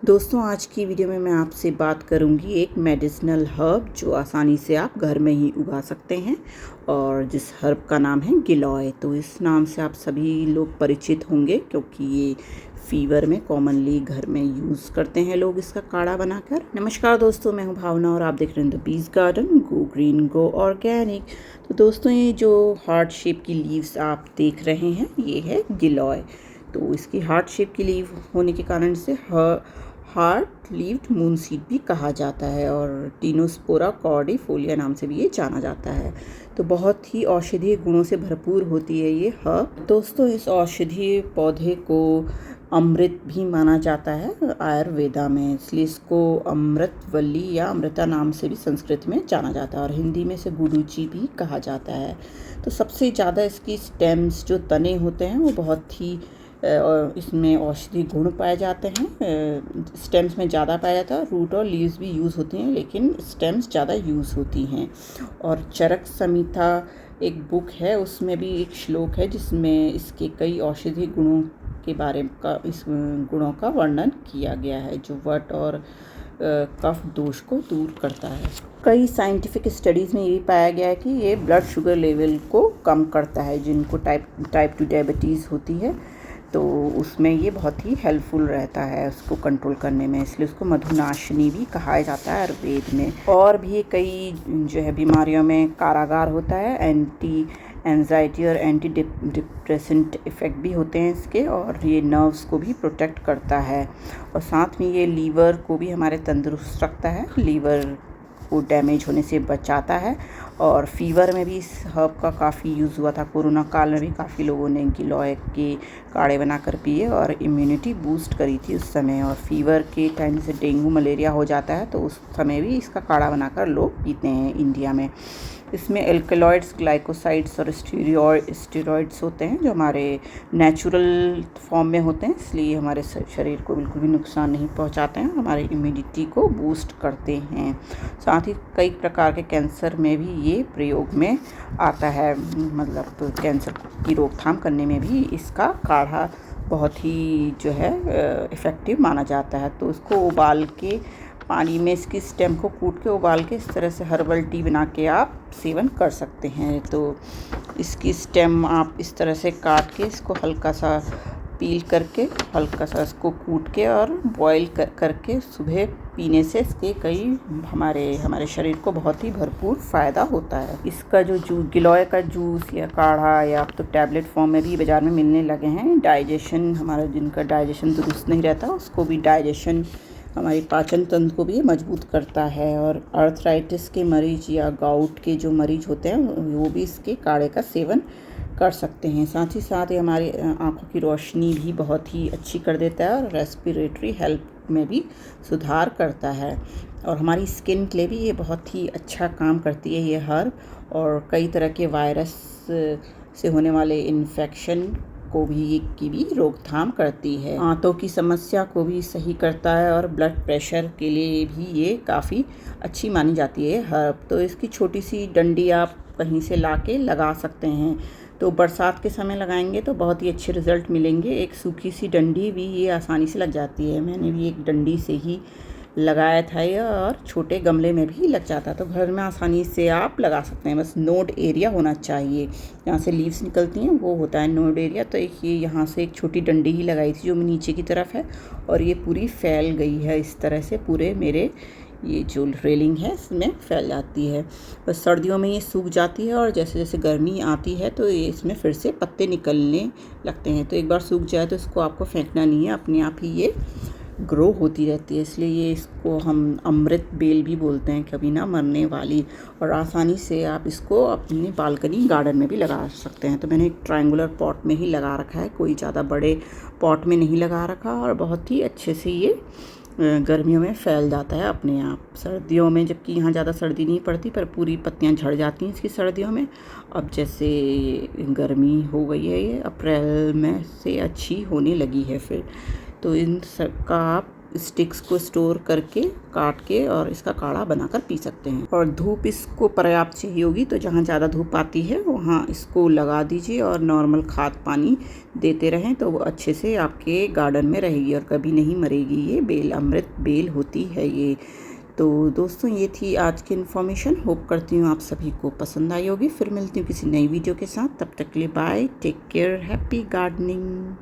दोस्तों, आज की वीडियो में मैं आपसे बात करूंगी एक मेडिसिनल हर्ब जो आसानी से आप घर में ही उगा सकते हैं और जिस हर्ब का नाम है गिलॉय। तो इस नाम से आप सभी लोग परिचित होंगे क्योंकि ये फ़ीवर में कॉमनली घर में यूज़ करते हैं लोग इसका काढ़ा बनाकर। नमस्कार दोस्तों, मैं हूं भावना और आप देख रहे हैं the bees garden, go green go organic. तो दोस्तों, ये जो हार्ट शेप की लीव्स आप देख रहे हैं ये है गिलॉय। तो इसकी हार्ट शेप की लीव होने के कारण से हार्ट लीव्ड मून सीड भी कहा जाता है और टीनोस्पोरा कॉर्डिफोलिया नाम से भी ये जाना जाता है। तो बहुत ही औषधीय गुणों से भरपूर होती है ये हर्ब। दोस्तों, इस औषधीय पौधे को अमृत भी माना जाता है आयुर्वेदा में, इसलिए इसको अमृतवल्ली या अमृता नाम से भी संस्कृत में जाना जाता है और हिंदी में इसे गुडुचि भी कहा जाता है। तो सबसे ज़्यादा इसकी स्टेम्स जो तने होते हैं वो बहुत ही इसमें औषधि गुण पाए जाते हैं। स्टेम्स में ज़्यादा पाया जाता है, रूट और लीव्स भी यूज़ होती हैं लेकिन स्टेम्स ज़्यादा यूज़ होती हैं। और चरक संहिता एक बुक है, उसमें भी एक श्लोक है जिसमें इसके कई औषधि गुणों के बारे का इस गुणों का वर्णन किया गया है जो वट और कफ दोष को दूर करता है। कई साइंटिफिक स्टडीज़ में ये भी पाया गया है कि ये ब्लड शुगर लेवल को कम करता है, जिनको टाइप 2 डायबिटीज़ होती है तो उसमें ये बहुत ही हेल्पफुल रहता है उसको कंट्रोल करने में, इसलिए उसको मधुनाशिनी भी कहा जाता है आयुर्वेद में। और भी कई जो है बीमारियों में कारागार होता है, एंटी एंजाइटी और एंटी डिप्रेसेंट इफ़ेक्ट भी होते हैं इसके, और ये नर्व्स को भी प्रोटेक्ट करता है और साथ में ये लीवर को भी हमारे तंदुरुस्त रखता है, लीवर को डैमेज होने से बचाता है। और फ़ीवर में भी इस हर्ब का काफ़ी यूज़ हुआ था, कोरोना काल में भी काफ़ी लोगों ने गिलॉय के काढ़े बनाकर पिए और इम्यूनिटी बूस्ट करी थी उस समय। और फ़ीवर के टाइम से डेंगू मलेरिया हो जाता है तो उस समय भी इसका काढ़ा बनाकर लोग पीते हैं इंडिया में। इसमें एल्कलॉइड्स, ग्लाइकोसाइड्स और स्टेरॉइड्स होते हैं जो हमारे नेचुरल फॉर्म में होते हैं, इसलिए हमारे शरीर को बिल्कुल भी नुकसान नहीं पहुंचाते हैं, हमारी इम्यूनिटी को बूस्ट करते हैं। साथ ही कई प्रकार के कैंसर में भी ये प्रयोग में आता है, मतलब कैंसर की रोकथाम करने में भी इसका काढ़ा बहुत ही जो है इफ़ेक्टिव माना जाता है। तो उसको उबाल के पानी में इसकी स्टेम को कूट के उबाल के इस तरह से हर्बल टी बना के आप सेवन कर सकते हैं। तो इसकी स्टेम आप इस तरह से काट के इसको हल्का सा पील करके हल्का सा इसको कूट के और बॉईल करके सुबह पीने से इसके कई हमारे शरीर को बहुत ही भरपूर फ़ायदा होता है। इसका जो गिलॉय का जूस या काढ़ा या अब तो टैबलेट फॉर्म में भी बाज़ार में मिलने लगे हैं। डाइजेशन, हमारा जिनका डाइजेशन दुरुस्त नहीं रहता उसको भी डाइजेशन, हमारी पाचन तंत्र को भी मजबूत करता है। और अर्थराइटिस के मरीज या गाउट के जो मरीज होते हैं वो भी इसके काढ़े का सेवन कर सकते हैं। साथ ही साथ ये हमारी आँखों की रोशनी भी बहुत ही अच्छी कर देता है और रेस्पिरेटरी हेल्थ में भी सुधार करता है। और हमारी स्किन के लिए भी ये बहुत ही अच्छा काम करती है ये हर्ब, और कई तरह के वायरस से होने वाले इन्फेक्शन की भी रोकथाम करती है। आंतों की समस्या को भी सही करता है और ब्लड प्रेशर के लिए भी ये काफ़ी अच्छी मानी जाती है हर्ब। तो इसकी छोटी सी डंडी आप कहीं से लाके लगा सकते हैं, तो बरसात के समय लगाएंगे तो बहुत ही अच्छे रिज़ल्ट मिलेंगे। एक सूखी सी डंडी भी ये आसानी से लग जाती है, मैंने भी एक डंडी से ही लगाया था ये, और छोटे गमले में भी लग जाता है, तो घर में आसानी से आप लगा सकते हैं। बस नोड एरिया होना चाहिए, यहाँ से लीव्स निकलती हैं वो होता है नोड एरिया। तो एक ये यहाँ से एक छोटी डंडी ही लगाई थी जो नीचे की तरफ है और ये पूरी फैल गई है इस तरह से, पूरे मेरे ये जो रेलिंग है इसमें फैल जाती है। बस सर्दियों में ये सूख जाती है और जैसे जैसे गर्मी आती है तो ये इसमें फिर से पत्ते निकलने लगते हैं। तो एक बार सूख जाए तो इसको आपको फेंकना नहीं है, अपने आप ही ये ग्रो होती रहती है, इसलिए ये इसको हम अमृत बेल भी बोलते हैं, कभी ना मरने वाली। और आसानी से आप इसको अपनी बालकनी गार्डन में भी लगा सकते हैं। तो मैंने एक ट्रायंगुलर पॉट में ही लगा रखा है, कोई ज़्यादा बड़े पॉट में नहीं लगा रखा, और बहुत ही अच्छे से ये गर्मियों में फैल जाता है अपने आप। सर्दियों में, जबकि यहाँ ज़्यादा सर्दी नहीं पड़ती पर पूरी पत्तियाँ झड़ जाती हैं इसकी सर्दियों में। अब जैसे गर्मी हो गई है, ये अप्रैल में से अच्छी होने लगी है फिर, तो इन सब का आप स्टिक्स को स्टोर करके काट के और इसका काढ़ा बनाकर पी सकते हैं। और धूप इसको पर्याप्त चाहिए होगी, तो जहाँ ज़्यादा धूप आती है वहाँ इसको लगा दीजिए और नॉर्मल खाद पानी देते रहें, तो वो अच्छे से आपके गार्डन में रहेगी और कभी नहीं मरेगी। ये बेल अमृत बेल होती है ये। तो दोस्तों, ये थी आज की इन्फॉर्मेशन। होप करती हूँ आप सभी को पसंद आई होगी। फिर मिलती हूँ किसी नई वीडियो के साथ। तब तक के लिए bye, take care, happy gardening.